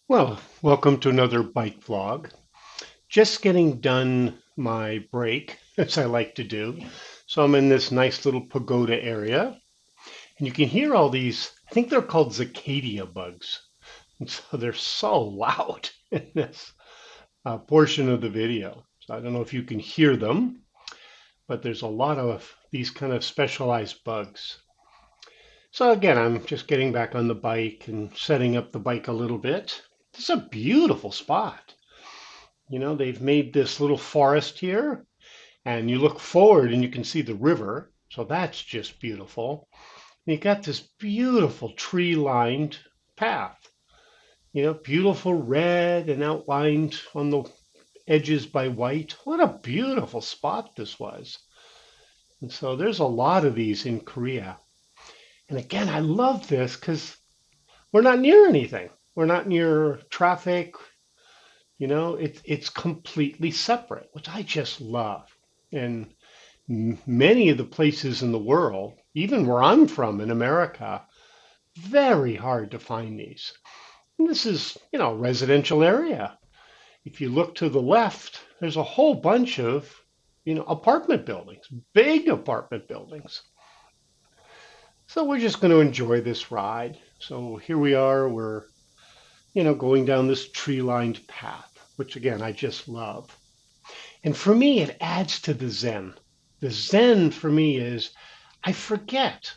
Well, welcome to another bike vlog. Just getting done my break, as I like to do. So I'm in this nice little pagoda area, and you can hear all these, I think they're called cicadia bugs. And so they're so loud in this portion of the video. So I don't know if you can hear them, but there's a lot of these kind of specialized bugs. So again, I'm just getting back on the bike and setting up the bike a little bit. This is a beautiful spot. They've made this little forest here, and you look forward and you can see the river. So that's just beautiful. And you got this beautiful tree-lined path, beautiful red and outlined on the edges by white. What a beautiful spot this was. And so there's a lot of these in Korea. And again, I love this because we're not near anything. We're not near traffic. It's completely separate, which I just love. And many of the places in the world, even where I'm from in America, very hard to find these. And this is, a residential area. If you look to the left, there's a whole bunch of, apartment buildings, big apartment buildings. So we're just going to enjoy this ride. So here we are, we're, going down this tree-lined path, which again, I just love. And for me, it adds to the Zen. The Zen for me is I forget,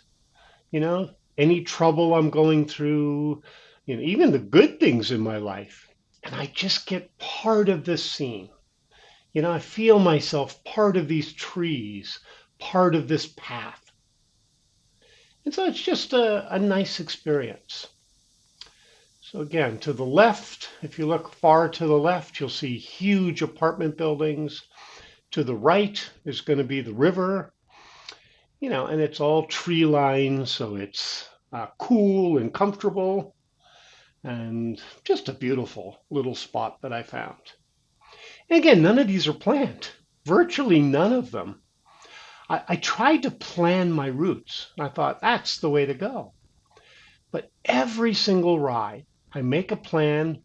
any trouble I'm going through, even the good things in my life. And I just get part of this scene. I feel myself part of these trees, part of this path. And so it's just a nice experience. So again, to the left, if you look far to the left, you'll see huge apartment buildings. To the right is going to be the river, and it's all tree lined, so it's cool and comfortable, and just a beautiful little spot that I found. And again, none of these are planned, virtually none of them. I tried to plan my routes. I thought that's the way to go. But every single ride, I make a plan.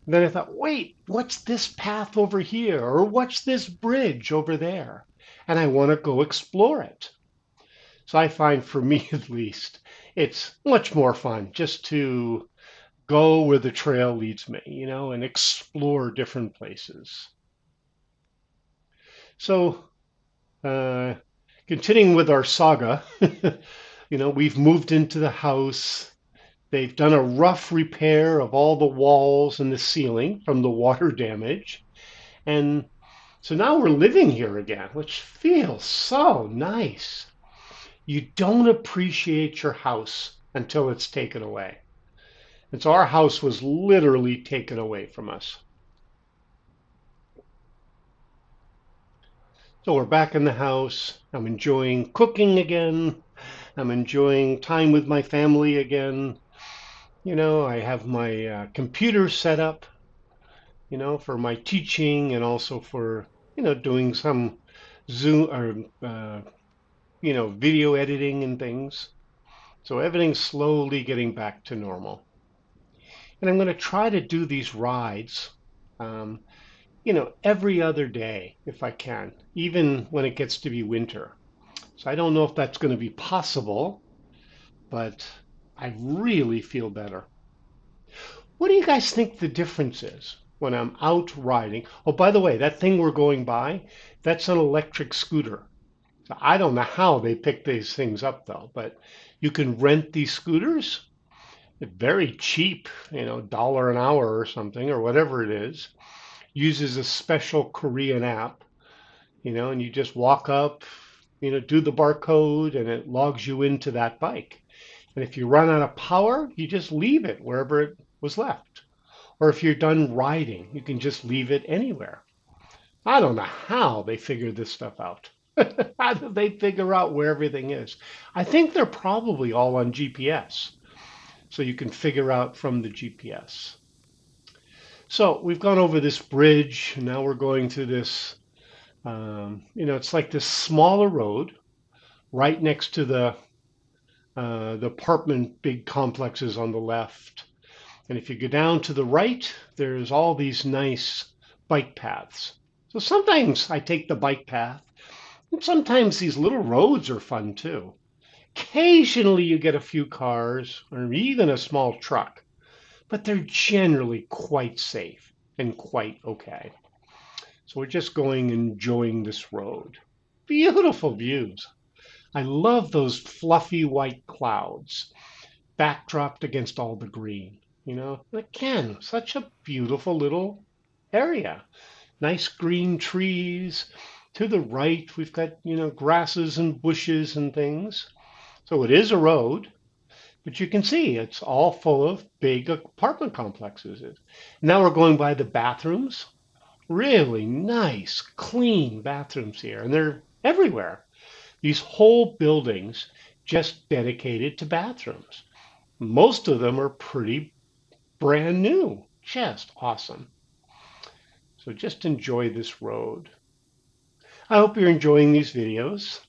And then I thought, wait, what's this path over here? Or what's this bridge over there? And I want to go explore it. So I find for me at least, it's much more fun just to go where the trail leads me, and explore different places. So, uh, continuing with our saga, we've moved into the house. They've done a rough repair of all the walls and the ceiling from the water damage. And so now we're living here again, which feels so nice. You don't appreciate your house until it's taken away. And so our house was literally taken away from us. So we're back in the house. I'm enjoying cooking again. I'm enjoying time with my family again. I have my computer set up, for my teaching and also for, doing some Zoom or, video editing and things. So everything's slowly getting back to normal. And I'm going to try to do these rides, um, every other day if I can, even when it gets to be winter. So I don't know if that's going to be possible, but I really feel better. What do you guys think the difference is when I'm out riding? Oh, by the way, that thing we're going by, that's an electric scooter. So I don't know how they pick these things up though, but you can rent these scooters. They're very cheap, $1 an hour or something or whatever it is. Uses a special Korean app, and you just walk up, do the barcode and it logs you into that bike. And if you run out of power, you just leave it wherever it was left. Or if you're done riding, you can just leave it anywhere. I don't know how they figure this stuff out. How do they figure out where everything is? I think they're probably all on GPS, so you can figure out from the GPS. So we've gone over this bridge, and now we're going to this, it's like this smaller road right next to the apartment big complexes on the left. And if you go down to the right, there's all these nice bike paths. So sometimes I take the bike path, and sometimes these little roads are fun too. Occasionally you get a few cars or even a small truck, but they're generally quite safe and quite okay. So we're just going enjoying this road. Beautiful views. I love those fluffy white clouds backdropped against all the green. Again, such a beautiful little area. Nice green trees. To the right, we've got, grasses and bushes and things. So it is a road, but you can see it's all full of big apartment complexes. Now we're going by the bathrooms. Really nice, clean bathrooms here, and they're everywhere. These whole buildings just dedicated to bathrooms. Most of them are pretty brand new. Just awesome. So just enjoy this road. I hope you're enjoying these videos.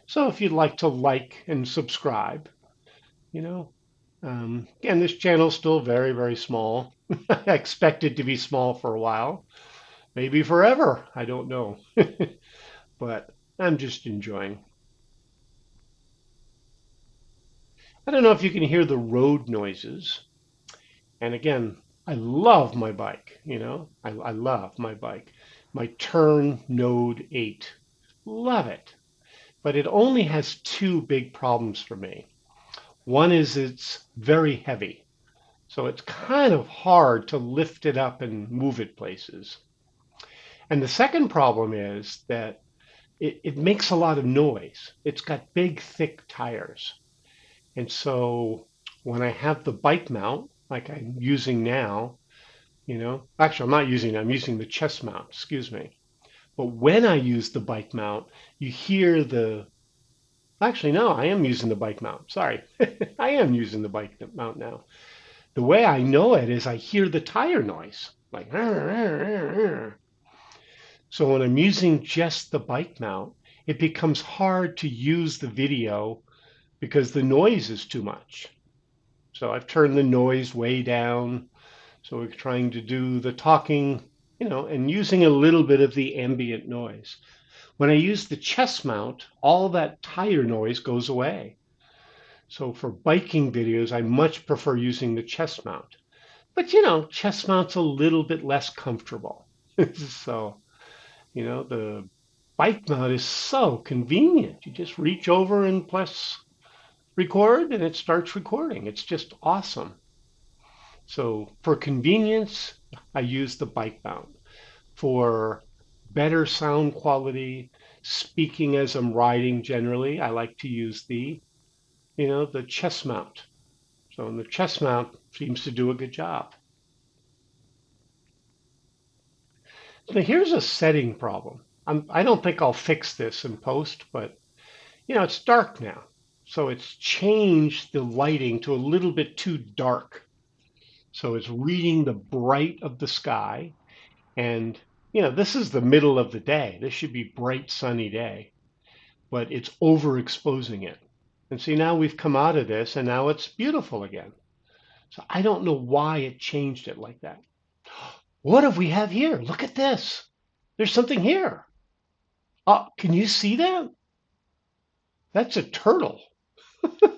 So if you'd like to like and subscribe, you know, again, this channel is still very, very small. I expect it to be small for a while, maybe forever. I don't know, but I'm just enjoying. I don't know if you can hear the road noises. And again, I love my bike, I love my bike. My Turn Node 8. Love it. But it only has two big problems for me. One is it's very heavy. So it's kind of hard to lift it up and move it places. And the second problem is that it makes a lot of noise. It's got big, thick tires. And so when I have the bike mount, like I'm using now, actually, I'm not using it, I'm using the chest mount, excuse me. But when I use the bike mount, you hear actually, no, I am using the bike mount. Sorry. I am using the bike mount now. The way I know it is I hear the tire noise, like, "Arr, arr, arr, arr." So when I'm using just the bike mount, it becomes hard to use the video because the noise is too much. So I've turned the noise way down. So we're trying to do the talking, and using a little bit of the ambient noise. When I use the chest mount, all that tire noise goes away. So for biking videos, I much prefer using the chest mount. But chest mount's a little bit less comfortable. So, the bike mount is so convenient. You just reach over and press record and it starts recording. It's just awesome. So for convenience, I use the bike mount. For better sound quality, speaking as I'm riding generally, I like to use the chest mount. So the chest mount seems to do a good job. Now here's a setting problem. I don't think I'll fix this in post, but it's dark now. So it's changed the lighting to a little bit too dark. So it's reading the bright of the sky. And, this is the middle of the day. This should be bright, sunny day. But it's overexposing it. And see, now we've come out of this and now it's beautiful again. So I don't know why it changed it like that. What do we have here? Look at this. There's something here. Oh, can you see that? That's a turtle.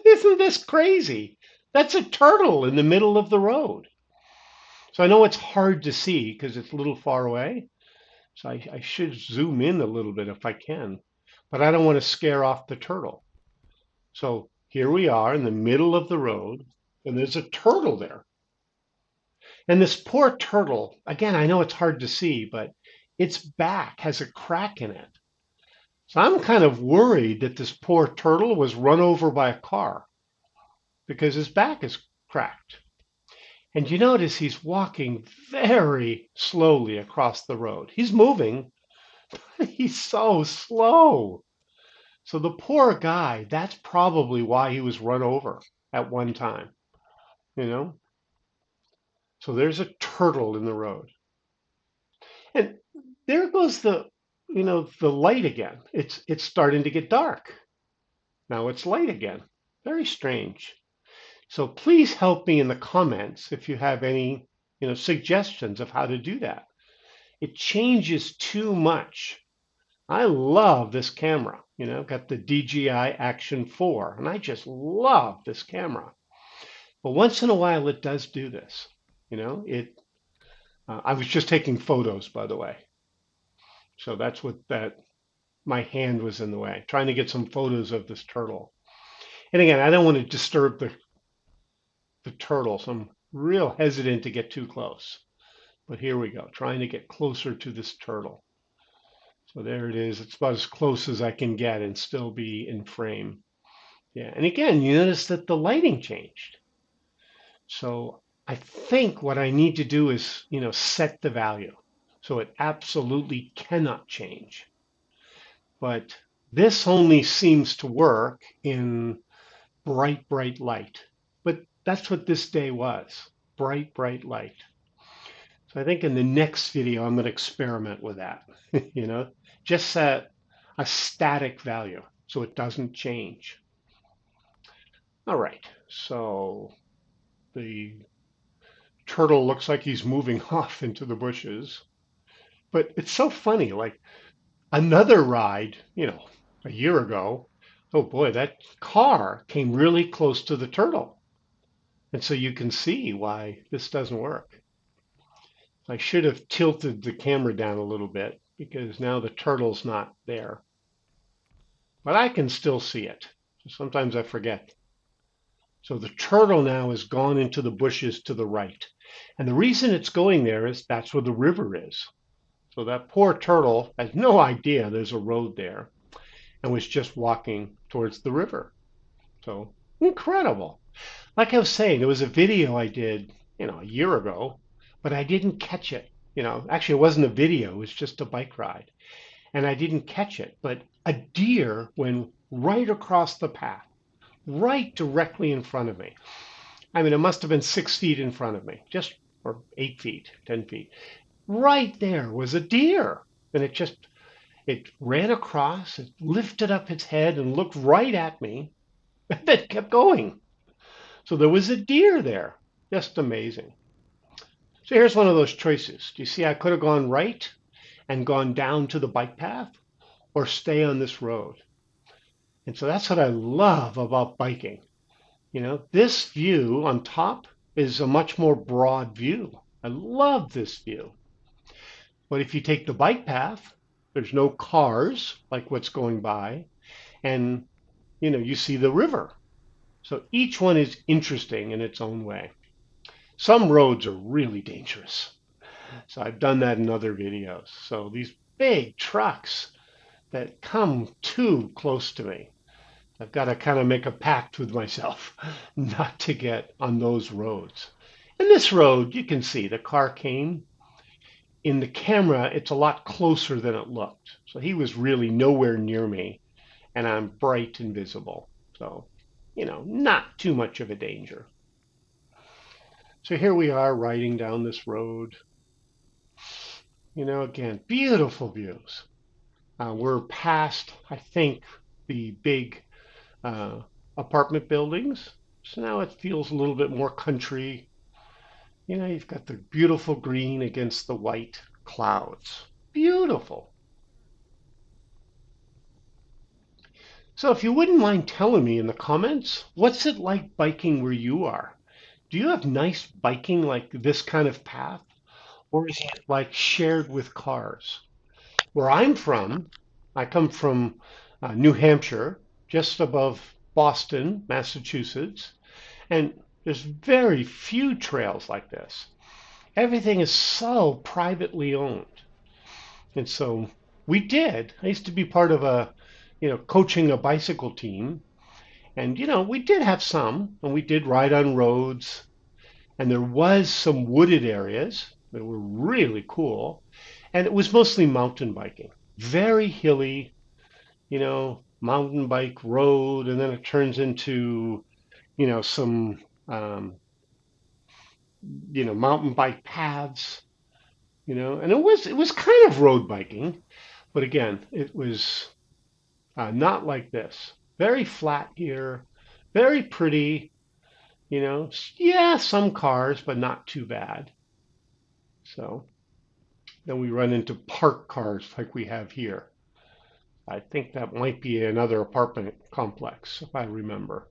Isn't this crazy? That's a turtle in the middle of the road. So I know it's hard to see because it's a little far away. So I should zoom in a little bit if I can. But I don't want to scare off the turtle. So here we are in the middle of the road, and there's a turtle there. And this poor turtle, again, I know it's hard to see, but its back has a crack in it. So I'm kind of worried that this poor turtle was run over by a car because his back is cracked. And you notice he's walking very slowly across the road. He's moving, but he's so slow. So the poor guy, that's probably why he was run over at one time, you know? So there's a turtle in the road. And there goes the light again. It's starting to get dark. Now it's light again. Very strange. So please help me in the comments if you have any, suggestions of how to do that. It changes too much. I love this camera. Got the DJI Action 4, and I just love this camera. But once in a while, it does do this. It. I was just taking photos, by the way, so that's what that. My hand was in the way, trying to get some photos of this turtle. And again, I don't want to disturb the turtle, so I'm real hesitant to get too close. But here we go, trying to get closer to this turtle. So there it is. It's about as close as I can get and still be in frame. Yeah, and again, you notice that the lighting changed. So I think what I need to do is, set the value. So it absolutely cannot change. But this only seems to work in bright, bright light. But that's what this day was, bright, bright light. So I think in the next video, I'm going to experiment with that, just set a static value so it doesn't change. All right, so the turtle looks like he's moving off into the bushes. But it's so funny, like another ride, a year ago, oh boy, that car came really close to the turtle. And so you can see why this doesn't work. I should have tilted the camera down a little bit because now the turtle's not there. But I can still see it. Sometimes I forget. So the turtle now has gone into the bushes to the right. And the reason it's going there is that's where the river is. So that poor turtle has no idea there's a road there and was just walking towards the river. So incredible. Like I was saying, there was a video I did, a year ago, but I didn't catch it. Actually, it wasn't a video, it was just a bike ride. And I didn't catch it, but a deer went right across the path, right directly in front of me. I mean, it must have been 6 feet in front of me, or 8 feet, 10 feet. Right there was a deer. And it ran across, it lifted up its head and looked right at me, and then kept going. So there was a deer there. Just amazing. So here's one of those choices. Do you see I could have gone right and gone down to the bike path or stay on this road? And so that's what I love about biking. This view on top is a much more broad view. I love this view. But if you take the bike path, there's no cars like what's going by, and you see the river. So each one is interesting in its own way. Some roads are really dangerous. So I've done that in other videos. So these big trucks that come too close to me, I've got to kind of make a pact with myself not to get on those roads. And this road, you can see the car came. In the camera, it's a lot closer than it looked. So he was really nowhere near me, and I'm bright and visible. So, not too much of a danger. So here we are riding down this road. Again, beautiful views. We're past, I think, the big apartment buildings. So now it feels a little bit more country. You've got the beautiful green against the white clouds. Beautiful. So if you wouldn't mind telling me in the comments, what's it like biking where you are? Do you have nice biking like this kind of path? Or is it like shared with cars? Where I'm from, I come from New Hampshire, just above Boston, Massachusetts, and there's very few trails like this. Everything is so privately owned. And so I used to be part of coaching a bicycle team. And, we did have some, and we did ride on roads. And there was some wooded areas that were really cool. And it was mostly mountain biking. Very hilly, mountain bike road. And then it turns into, some, mountain bike paths, and it was kind of road biking. But again, it was not like this. Very flat here, very pretty, You know, yeah, some cars, but not too bad. So then we run into parked cars like we have here. I think that might be another apartment complex, if I remember.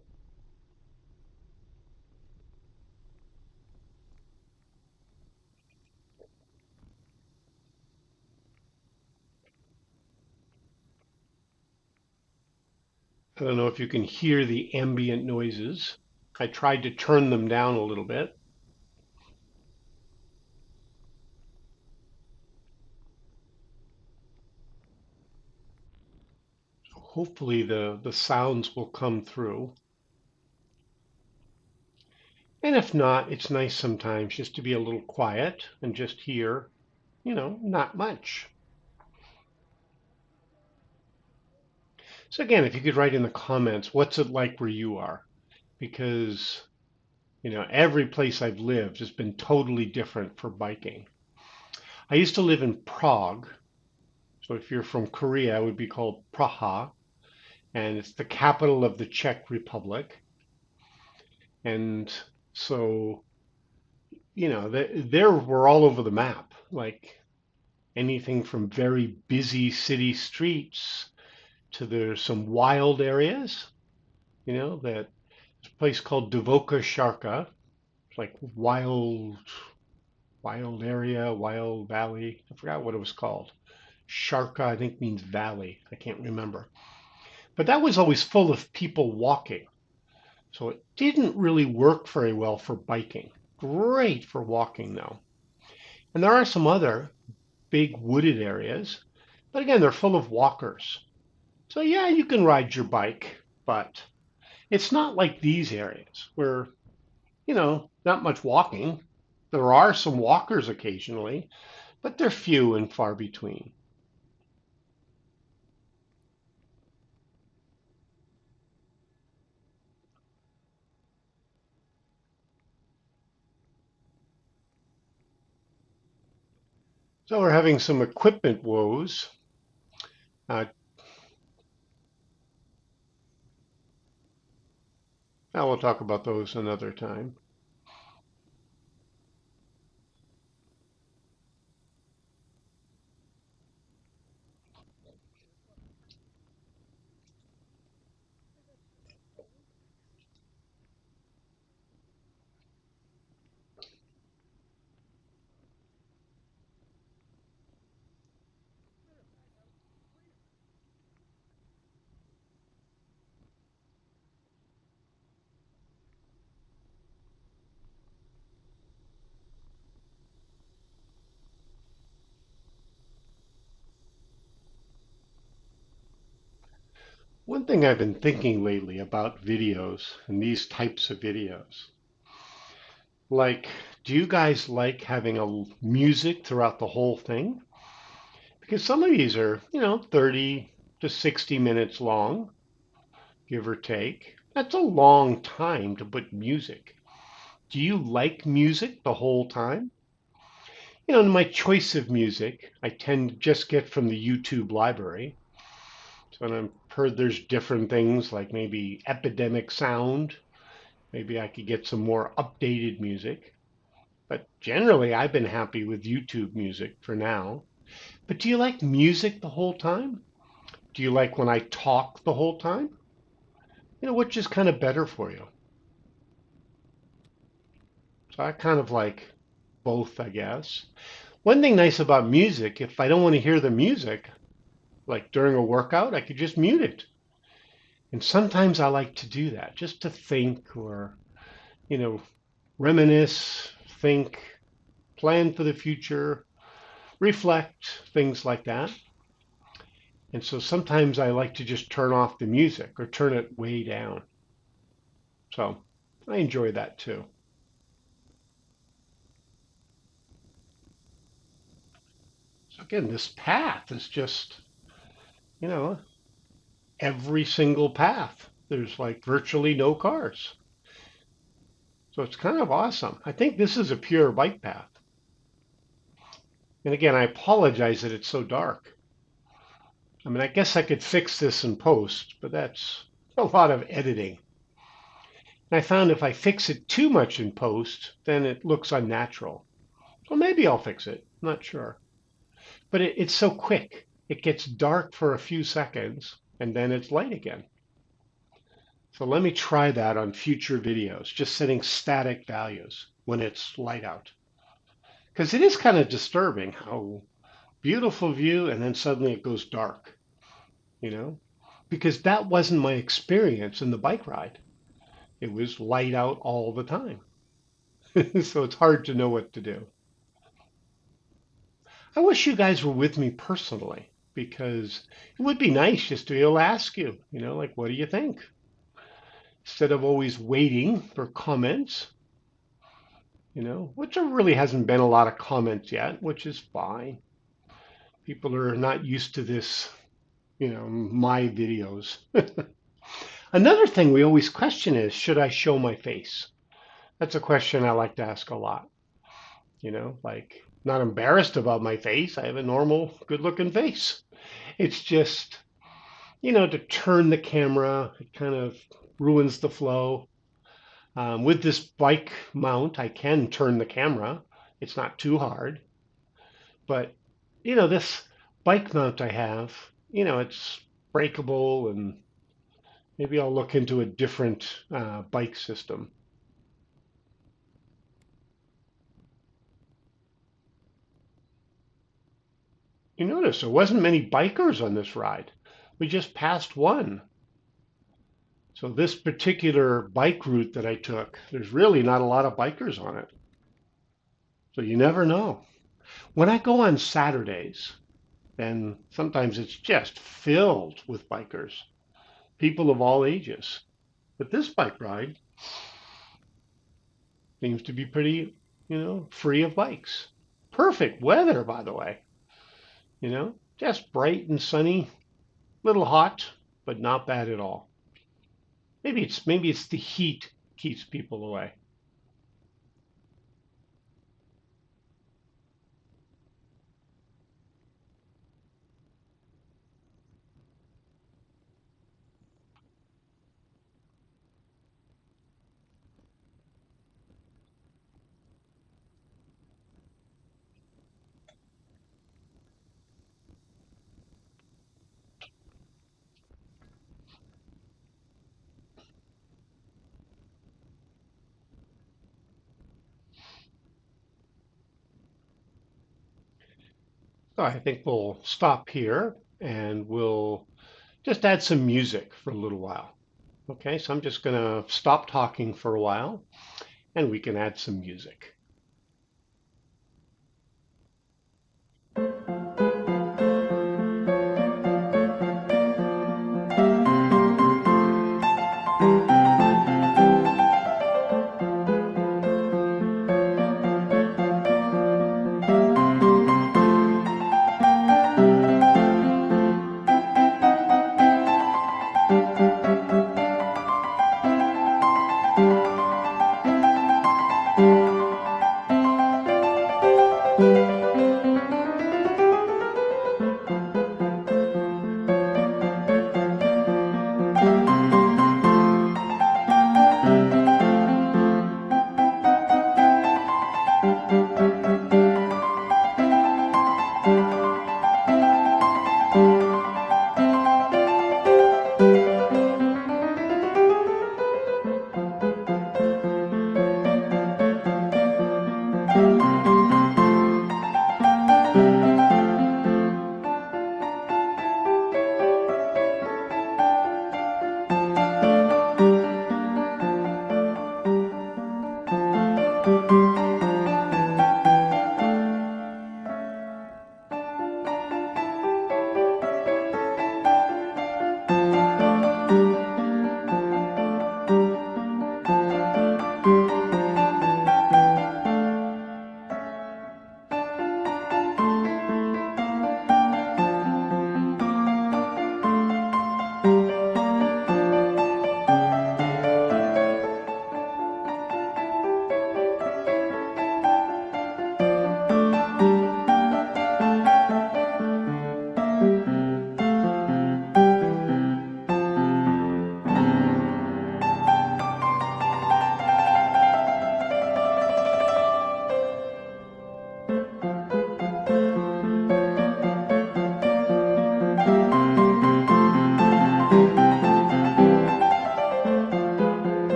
I don't know if you can hear the ambient noises. I tried to turn them down a little bit. Hopefully the sounds will come through. And if not, it's nice sometimes just to be a little quiet and just hear, not much. So again, if you could write in the comments, what's it like where you are? Because, every place I've lived has been totally different for biking. I used to live in Prague. So if you're from Korea, it would be called Praha, and it's the capital of the Czech Republic. And so, there we're all over the map, like anything from very busy city streets to there's some wild areas, that there's a place called Divoka Sharka. It's like wild area, wild valley. I forgot what it was called. Sharka, I think, means valley. I can't remember. But that was always full of people walking. So it didn't really work very well for biking. Great for walking, though. And there are some other big wooded areas, but again, they're full of walkers. So yeah, you can ride your bike, but it's not like these areas where, not much walking. There are some walkers occasionally, but they're few and far between. So we're having some equipment woes. Uh, Now we'll talk about those another time. One thing I've been thinking lately about videos and these types of videos, like, do you guys like having a music throughout the whole thing? Because some of these are, 30 to 60 minutes long, give or take. That's a long time to put music. Do you like music the whole time? In my choice of music, I tend to just get from the YouTube library. So I've heard there's different things like maybe epidemic sound. Maybe I could get some more updated music. But generally, I've been happy with YouTube music for now. But do you like music the whole time? Do you like when I talk the whole time? Which is kind of better for you? So I kind of like both, I guess. One thing nice about music, if I don't want to hear the music, like during a workout, I could just mute it. And sometimes I like to do that just to think or, you know, reminisce, think, plan for the future, reflect, things like that. And so sometimes I like to just turn off the music or turn it way down. So I enjoy that too. So again, this path is just, you know, every single path. There's like virtually no cars. So it's kind of awesome. I think this is a pure bike path. And again, I apologize that it's so dark. I mean, I guess I could fix this in post, but that's a lot of editing. And I found if I fix it too much in post, then it looks unnatural. So maybe I'll fix it. I'm not sure. But it's so quick. It gets dark for a few seconds and then it's light again. So let me try that on future videos, just setting static values when it's light out. Because it is kind of disturbing how beautiful view and then suddenly it goes dark, you know? Because that wasn't my experience in the bike ride. It was light out all the time. So it's hard to know what to do. I wish you guys were with me personally because it would be nice just to be able to ask you, like, what do you think? Instead of always waiting for comments, which there really hasn't been a lot of comments yet, which is fine. People are not used to this, my videos. Another thing we always question is, should I show my face? That's a question I like to ask a lot. Like, not embarrassed about my face. I have a normal, good looking face. It's just, to turn the camera, it kind of ruins the flow. With this bike mount, I can turn the camera. It's not too hard. But, this bike mount I have, it's breakable, and maybe I'll look into a different bike system. You notice there wasn't many bikers on this ride. We just passed one. So this particular bike route that I took, there's really not a lot of bikers on it. So you never know. When I go on Saturdays, then sometimes it's just filled with bikers, people of all ages. But this bike ride seems to be pretty, free of bikes. Perfect weather, by the way. Just bright and sunny, little hot, but not bad at all. Maybe it's the heat keeps people away. So I think we'll stop here and we'll just add some music for a little while. Okay, so I'm just going to stop talking for a while and we can add some music.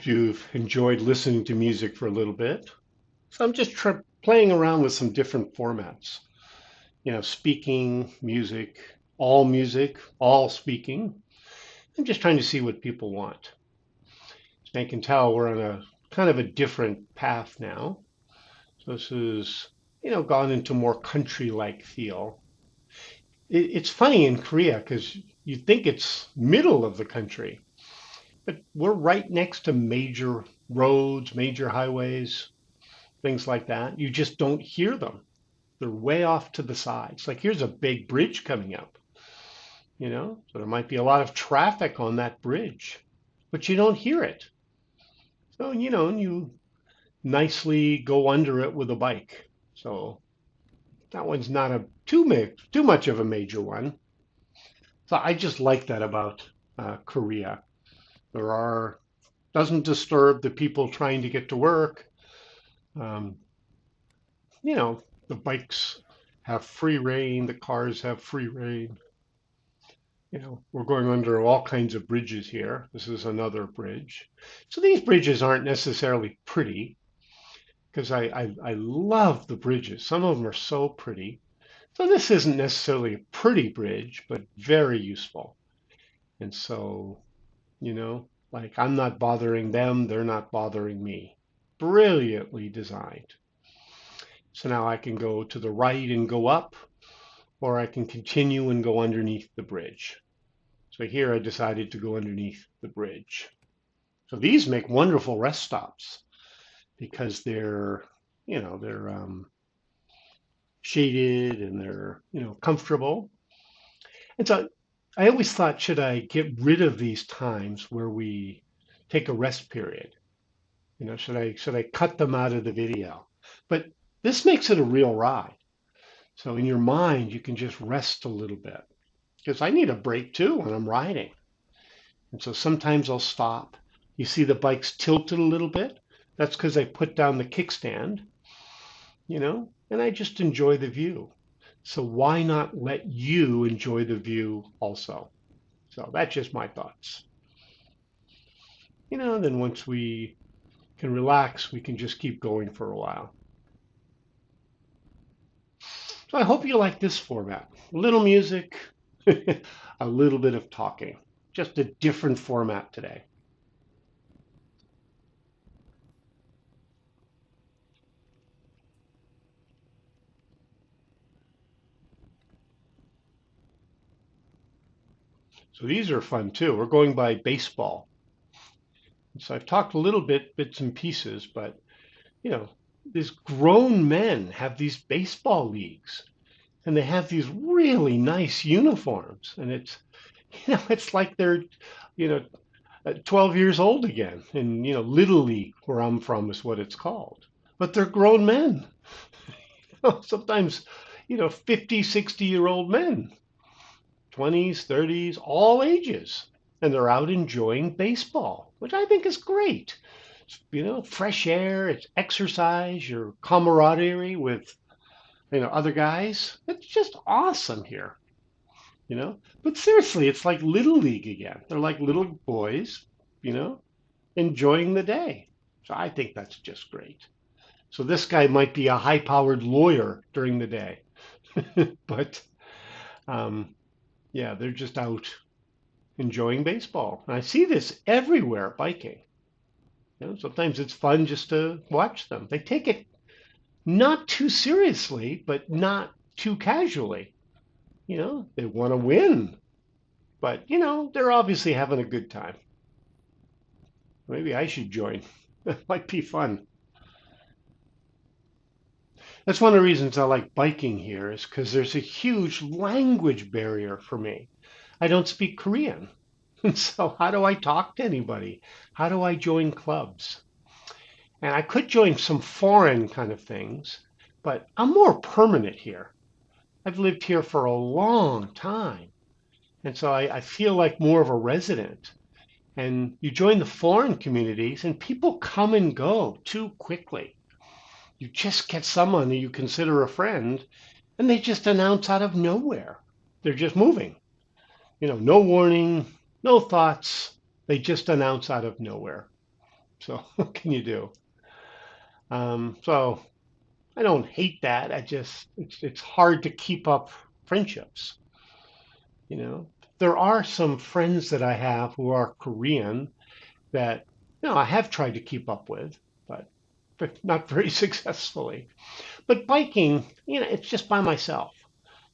hope you've enjoyed listening to music for a little bit. So I'm just playing around with some different formats. Speaking, music, all speaking. I'm just trying to see what people want. So I can tell we're on a kind of a different path now. So this is, gone into more country-like feel. It's funny in Korea because you think it's middle of the country, but we're right next to major roads, major highways, things like that. You just don't hear them. They're way off to the sides. Like here's a big bridge coming up, so there might be a lot of traffic on that bridge, but you don't hear it. So, you nicely go under it with a bike. So that one's not a too much of a major one. So I just like that about Korea. There are doesn't disturb the people trying to get to work. Um, the bikes have free reign, the cars have free reign. We're going under all kinds of bridges here. This is another bridge. So these bridges aren't necessarily pretty because I love the bridges. Some of them are so pretty. So this isn't necessarily a pretty bridge, but very useful. And so, like I'm not bothering them, they're not bothering me. Brilliantly designed. So now I can go to the right and go up, or I can continue and go underneath the bridge. So here I decided to go underneath the bridge. So these make wonderful rest stops because they're shaded and they're, comfortable. And so I always thought, should I get rid of these times where we take a rest period? Should I cut them out of the video? But this makes it a real ride. So in your mind, you can just rest a little bit because I need a break too when I'm riding. And so sometimes I'll stop. You see the bike's tilted a little bit. That's because I put down the kickstand, and I just enjoy the view. So why not let you enjoy the view also? So that's just my thoughts. Then once we can relax, we can just keep going for a while. So I hope you like this format. A little music, a little bit of talking. Just a different format today. So these are fun too. We're going by baseball. So I've talked a little bits and pieces, but these grown men have these baseball leagues and they have these really nice uniforms. And it's like they're, you know, 12 years old again. And, Little League, where I'm from, is what it's called. But they're grown men. Sometimes, 50, 60-year-old men, 20s, 30s, all ages. And they're out enjoying baseball, which I think is great. Fresh air, it's exercise, your camaraderie with, other guys. It's just awesome here. But seriously, it's like Little League again. They're like little boys, you know, enjoying the day. So I think that's just great. So this guy might be a high-powered lawyer during the day, but um, yeah, they're just out enjoying baseball. And I see this everywhere biking. Sometimes it's fun just to watch them. They take it not too seriously, but not too casually. They want to win, but they're obviously having a good time. Maybe I should join. That might be fun. That's one of the reasons I like biking here is because there's a huge language barrier for me. I don't speak Korean. So how do I talk to anybody? How do I join clubs? And I could join some foreign kind of things, but I'm more permanent here. I've lived here for a long time. And so I feel like more of a resident. And you join the foreign communities and people come and go too quickly. You just get someone who you consider a friend and they just announce out of nowhere. They're just moving. No warning, no thoughts. They just announce out of nowhere. So what can you do? So I don't hate that. I just it's hard to keep up friendships. You know, there are some friends that I have who are Korean that I have tried to keep up with, but not very successfully. But biking, it's just by myself,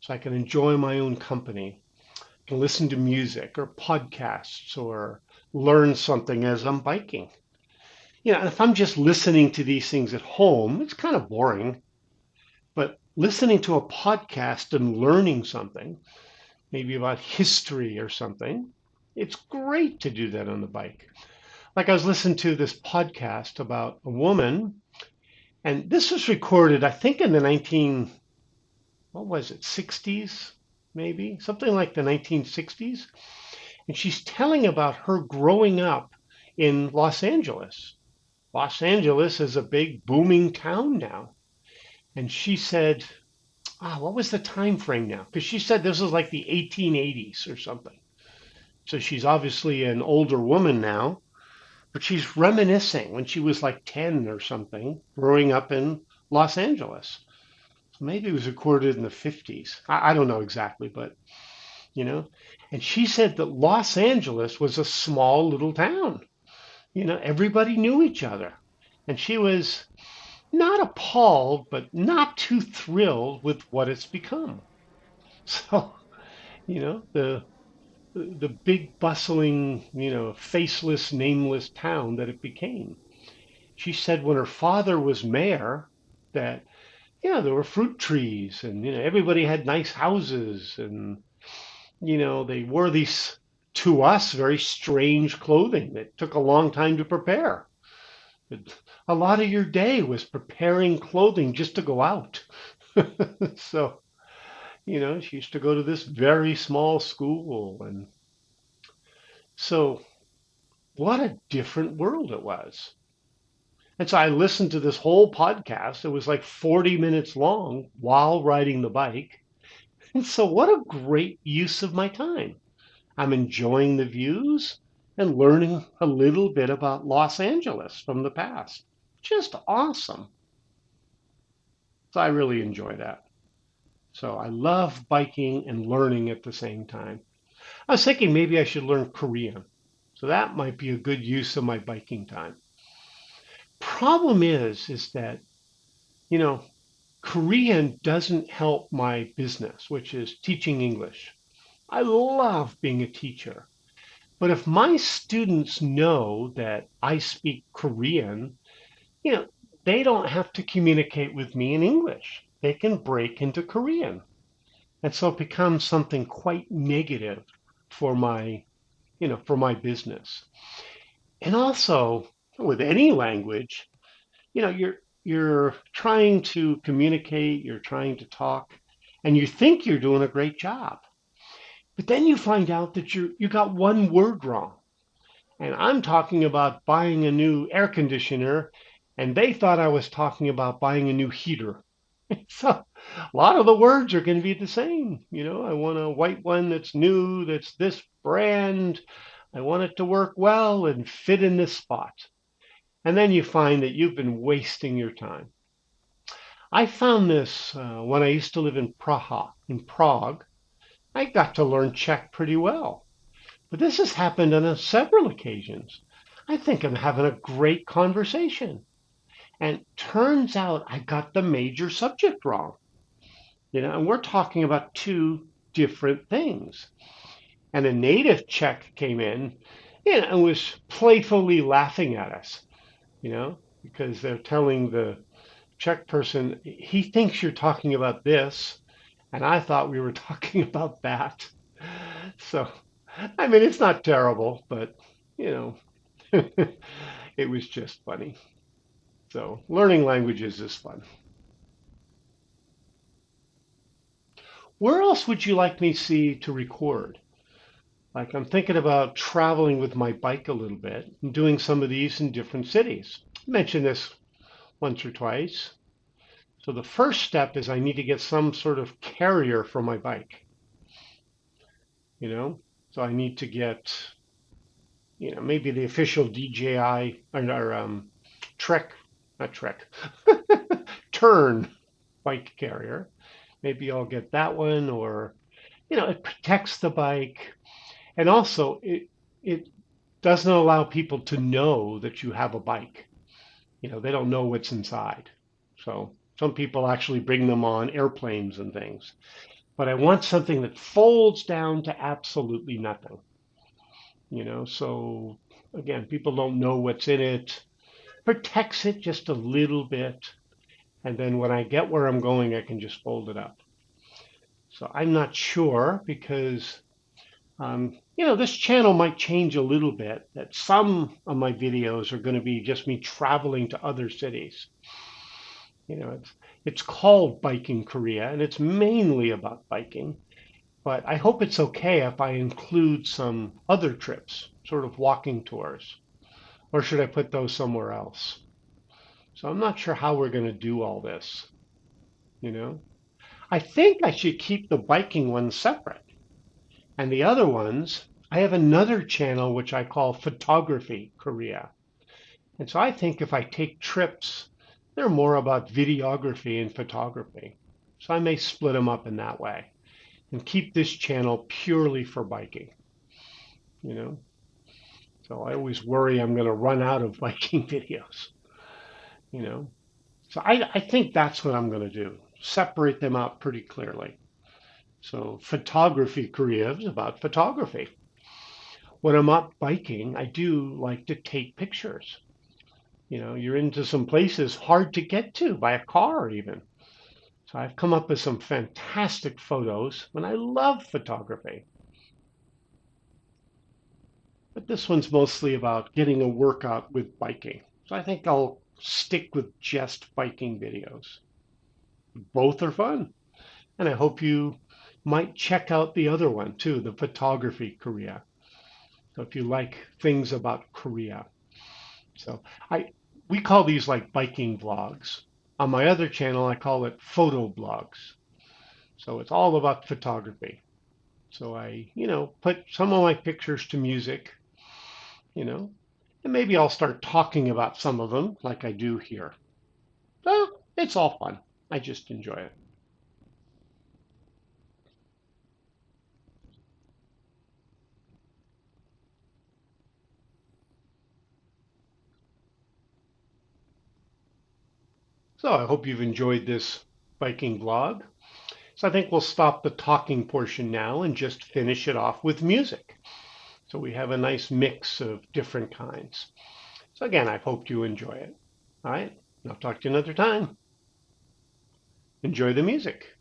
so I can enjoy my own company, I can listen to music or podcasts or learn something as I'm biking. And if I'm just listening to these things at home, it's kind of boring. But listening to a podcast and learning something, maybe about history or something, it's great to do that on the bike. Like I was listening to this podcast about a woman, and this was recorded, I think, in the what was it, 60s, maybe something like the 1960s. And she's telling about her growing up in Los Angeles. Los Angeles is a big booming town now. And she said, what was the time frame now? Because she said this was like the 1880s or something. So she's obviously an older woman now, but she's reminiscing when she was like 10 or something, growing up in Los Angeles. So maybe it was recorded in the 50s. I don't know exactly, but you know. And she said that Los Angeles was a small little town. Everybody knew each other. And she was not appalled, but not too thrilled with what it's become. So, the big bustling, faceless, nameless town that it became. She said when her father was mayor that, there were fruit trees and, everybody had nice houses and, they wore these, to us, very strange clothing that took a long time to prepare. A lot of your day was preparing clothing just to go out. So, she used to go to this very small school. And so, what a different world it was. And so I listened to this whole podcast. It was like 40 minutes long while riding the bike. And so, what a great use of my time. I'm enjoying the views and learning a little bit about Los Angeles from the past. Just awesome. So, I really enjoy that. So, I love biking and learning at the same time. I was thinking maybe I should learn Korean. So, that might be a good use of my biking time. Problem is that, you know, Korean doesn't help my business, which is teaching English. I love being a teacher. But if my students know that I speak Korean, you know, they don't have to communicate with me in English. They can break into Korean. And so it becomes something quite negative for my business. And also with any language, you're trying to communicate, you're trying to talk, and you think you're doing a great job. But then you find out that you got one word wrong. And I'm talking about buying a new air conditioner, and they thought I was talking about buying a new heater. So a lot of the words are going to be the same. I want a white one that's new, that's this brand. I want it to work well and fit in this spot. And then you find that you've been wasting your time. I found this when I used to live in Praha, in Prague. I got to learn Czech pretty well. But this has happened on several occasions. I think I'm having a great conversation. And turns out I got the major subject wrong. And we're talking about two different things. And a native Czech came in, and was playfully laughing at us, because they're telling the Czech person, he thinks you're talking about this, and I thought we were talking about that. So, I mean, it's not terrible, but, you know, it was just funny. So, learning languages is fun. Where else would you like me see to record? Like, I'm thinking about traveling with my bike a little bit and doing some of these in different cities. I mentioned this once or twice. So the first step is I need to get some sort of carrier for my bike, you know? So I need to get maybe the official DJI or Trek, not Trek, Turn bike carrier. Maybe I'll get that one, or it protects the bike, and also it doesn't allow people to know that you have a bike. They don't know what's inside. So some people actually bring them on airplanes and things. But I want something that folds down to absolutely nothing. So again, people don't know what's in it. Protects it just a little bit, and then when I get where I'm going, I can just fold it up. So I'm not sure because this channel might change a little bit. That some of my videos are going to be just me traveling to other cities. It's called Biking Korea, and it's mainly about biking. But I hope it's okay if I include some other trips, sort of walking tours, or should I put those somewhere else? So I'm not sure how we're going to do all this. You know, I think I should keep the biking ones separate. And the other ones, I have another channel which I call Photography Korea. And so I think if I take trips, they're more about videography and photography. So I may split them up in that way and keep this channel purely for biking, you know. So I always worry I'm going to run out of biking videos, you know. So I think that's what I'm going to do. Separate them out pretty clearly. So photography Korea is about photography. When I'm up biking, I do like to take pictures. You're into some places hard to get to by a car even. So I've come up with some fantastic photos and I love photography. But this one's mostly about getting a workout with biking. So I think I'll stick with just biking videos. Both are fun. And I hope you might check out the other one too, the photography Korea. So if you like things about Korea. So I we call these like biking vlogs. On my other channel, I call it photo blogs. So it's all about photography. So I, put some of my pictures to music, you know, and maybe I'll start talking about some of them like I do here. So it's all fun. I just enjoy it. So I hope you've enjoyed this biking vlog. So I think we'll stop the talking portion now and just finish it off with music. So we have a nice mix of different kinds. So again, I hope you enjoy it. All right, I'll talk to you another time. Enjoy the music.